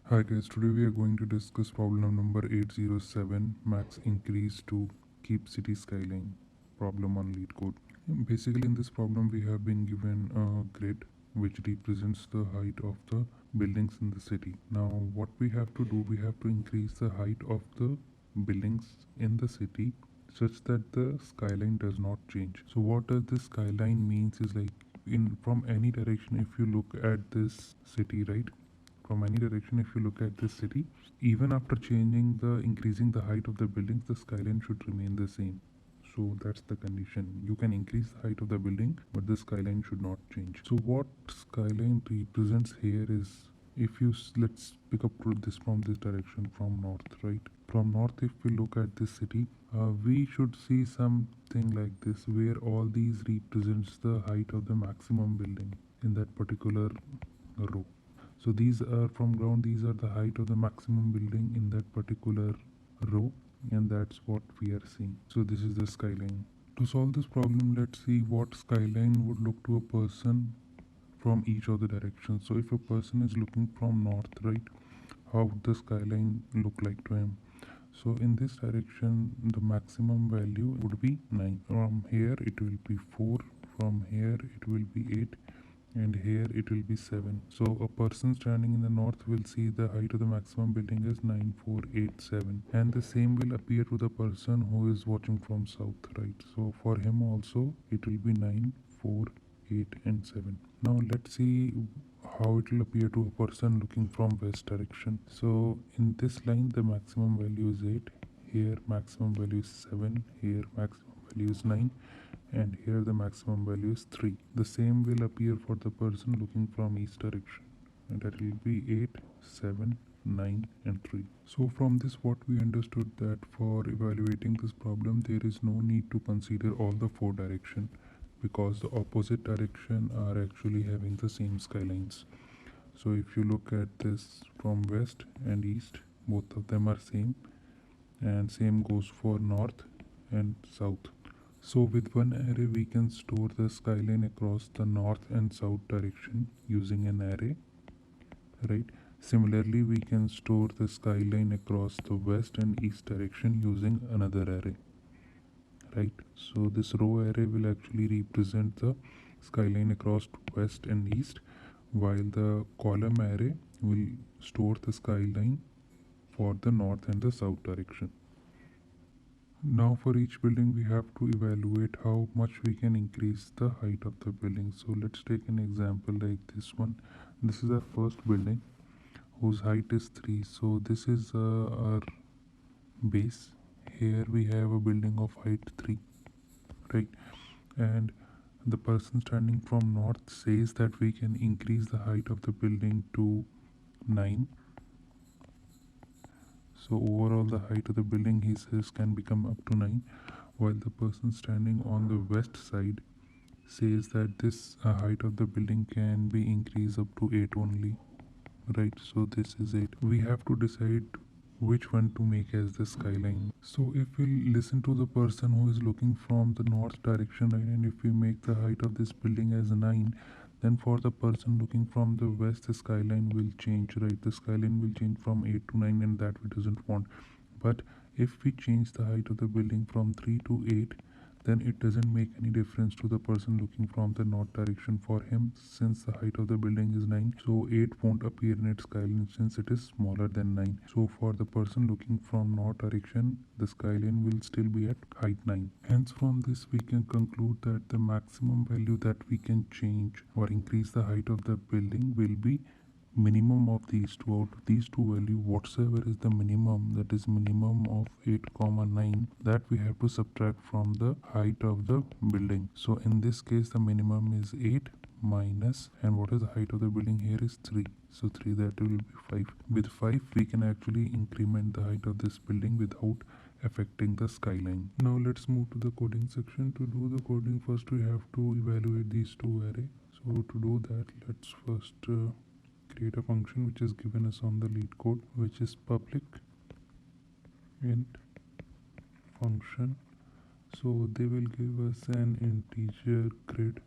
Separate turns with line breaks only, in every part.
Hi guys, today we are going to discuss problem number 807, max increase to keep city skyline problem on Leetcode. Basically in this problem we have been given a grid which represents the height of the buildings in the city. Now what we have to do, we have to increase the height of the buildings in the city such that the skyline does not change. So what does this skyline means is like in from any direction, if you look at this city, right, from any direction if you look at this city, even after increasing the height of the buildings, the skyline should remain the same. So that's the condition. You can increase the height of the building but the skyline should not change. So what skyline represents here is, if you let's pick up this from this direction, from north, right, from north, if we look at this city, we should see something like this where all these represents the height of the maximum building in that particular row. So these are from ground, these are the height of the maximum building in that particular row, and that's what we are seeing. So this is the skyline. To solve this problem, let's see what skyline would look to a person from each of the directions. So if a person is looking from north, right, how would the skyline look like to him? So in this direction, the maximum value would be 9. From here, it will be 4. From here, it will be 8. And here it will be 7. So a person standing in the north will see the height of the maximum building is 9487, and the same will appear to the person who is watching from south, right? So for him also it will be 9, 4, 8 and 7. Now let's see how it will appear to a person looking from west direction. So in this line the maximum value is 8, here maximum value is 7, here maximum value is 9, and here the maximum value is 3. The same will appear for the person looking from east direction, and that will be 8, 7, 9 and 3. So from this what we understood, that for evaluating this problem there is no need to consider all the 4 directions, because the opposite direction are actually having the same skylines. So if you look at this from west and east, both of them are same, and same goes for north and south. So with one array we can store the skyline across the north and south direction using an array, right? Similarly, we can store the skyline across the west and east direction using another array, right? So this row array will actually represent the skyline across west and east, while the column array will store the skyline for the north and the south direction. Now for each building we have to evaluate how much we can increase the height of the building. So let's take an example like this one. This is our first building whose height is 3. So this is our base. Here we have a building of height 3, right? And the person standing from north says that we can increase the height of the building to 9. So overall the height of the building, he says, can become up to 9, while the person standing on the west side says that this height of the building can be increased up to 8 only, right? So this is 8. We have to decide which one to make as the skyline. So if we listen to the person who is looking from the north direction, right, and if we make the height of this building as 9, then for the person looking from the west the skyline will change, right? The skyline will change from 8 to 9, and that we doesn't want. But if we change the height of the building from 3 to 8, then it doesn't make any difference to the person looking from the north direction. For him, since the height of the building is 9, so 8 won't appear in its skyline since it is smaller than 9. So for the person looking from north direction, the skyline will still be at height 9. Hence from this we can conclude that the maximum value that we can change or increase the height of the building will be minimum of these two. Out of these two value, whatsoever is the minimum, that is minimum of 8 comma 9, that we have to subtract from the height of the building. So in this case the minimum is 8 minus, and what is the height of the building here is 3, so 3, that will be 5. With 5 we can actually increment the height of this building without affecting the skyline. Now let's move to the coding section. To do the coding, first we have to evaluate these two arrays. So to do that, let's first create a function which is given us on the Leetcode, which is public int function. So they will give us an integer grid,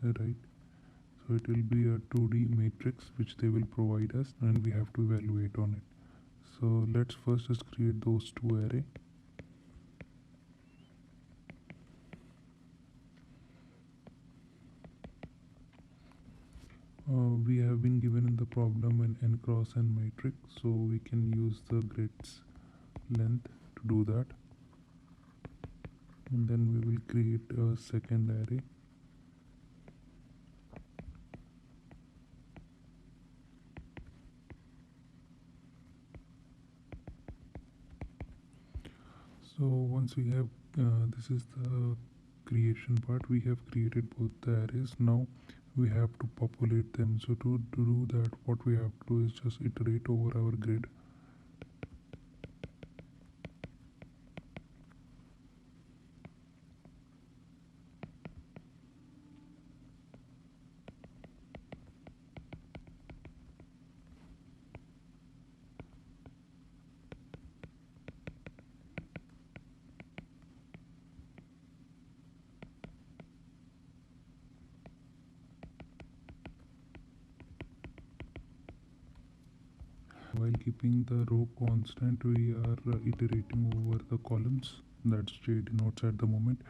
right? So it will be a 2D matrix which they will provide us, and we have to evaluate on it. So let's first just create those two array. We have been given in the problem an n cross n matrix, so we can use the grid's length to do that, and then we will create a second array. So once we have this is the creation part, we have created both the arrays. Now we have to populate them. So to do that, what we have to do is just iterate over our grid. While keeping the row constant, we are iterating over the columns. That's J denotes at the moment.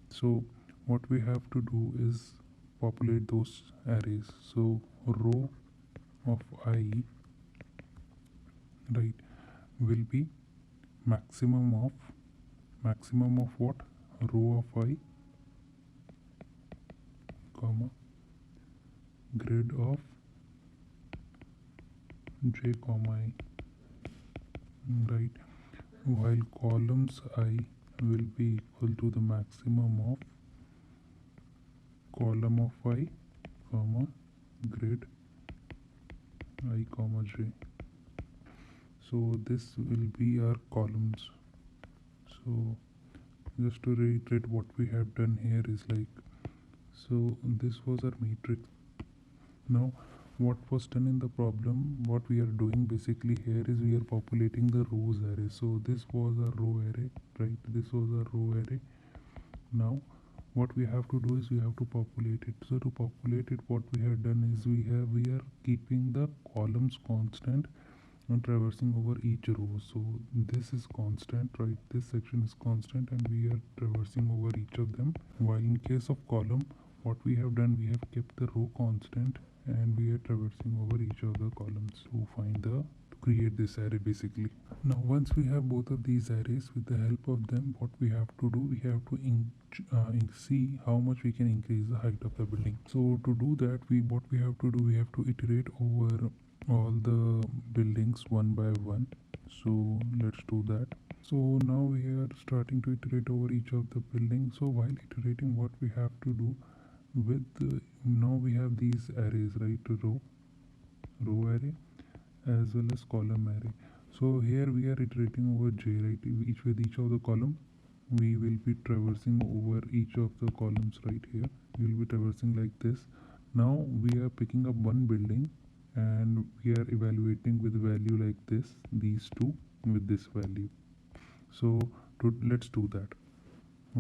So what we have to do is populate those arrays. So row of I, right, will be maximum of what? Row of I, comma, grid of j comma I, right, while columns I will be equal to the maximum of column of I, comma, grid I comma j. So this will be our columns. So just to reiterate, what we have done here is like, so this was our matrix. Now what was done in the problem, what we are doing basically here is we are populating the rows array. So this was a row array, right? This was a row array. Now what we have to do is we have to populate it. So to populate it, what we have done is we are keeping the columns constant and traversing over each row. So this is constant, right? This section is constant, and we are traversing over each of them. While in case of column, what we have done, we have kept the row constant and we are traversing over each of the columns to create this array basically. Now once we have both of these arrays, with the help of them, what we have to do, we have to see how much we can increase the height of the building. So to do that, what we have to do, we have to iterate over all the buildings one by one. So let's do that. So now we are starting to iterate over each of the buildings. So while iterating, what we have to do with now we have these arrays, right? Row array as well as column array. So here we are iterating over j, right? With each of the column, we will be traversing over each of the columns right here. We will be traversing like this. Now we are picking up one building and we are evaluating with value like this, these two with this value. So let's do that.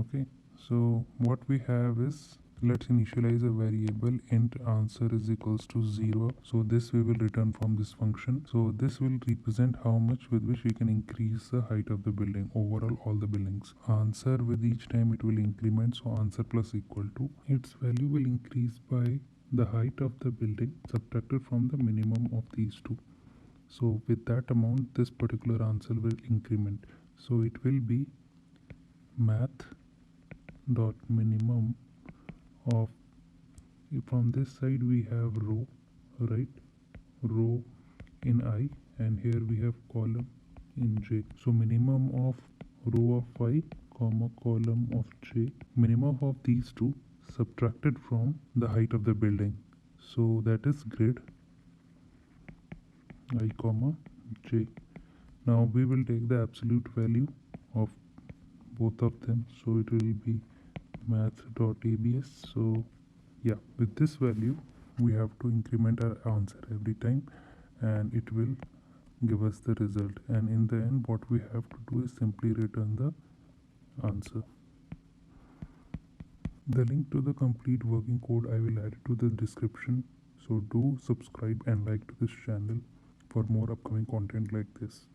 Okay, so what we have is, let's initialize a variable int answer is equals to 0. So this we will return from this function. So this will represent how much with which we can increase the height of the building, overall all the buildings. Answer, with each time it will increment, so answer plus equal to, its value will increase by the height of the building subtracted from the minimum of these two. So with that amount, this particular answer will increment. So it will be math dot minimum of, from this side we have row, right, row in I, and here we have column in j. So minimum of row of I comma column of j, minimum of these two subtracted from the height of the building. So that is grid I comma j. Now we will take the absolute value of both of them. So it will be math.abs. So yeah, with this value we have to increment our answer every time and it will give us the result, and in the end what we have to do is simply return the answer. The link to the complete working code I will add to the description. So do subscribe and like to this channel for more upcoming content like this.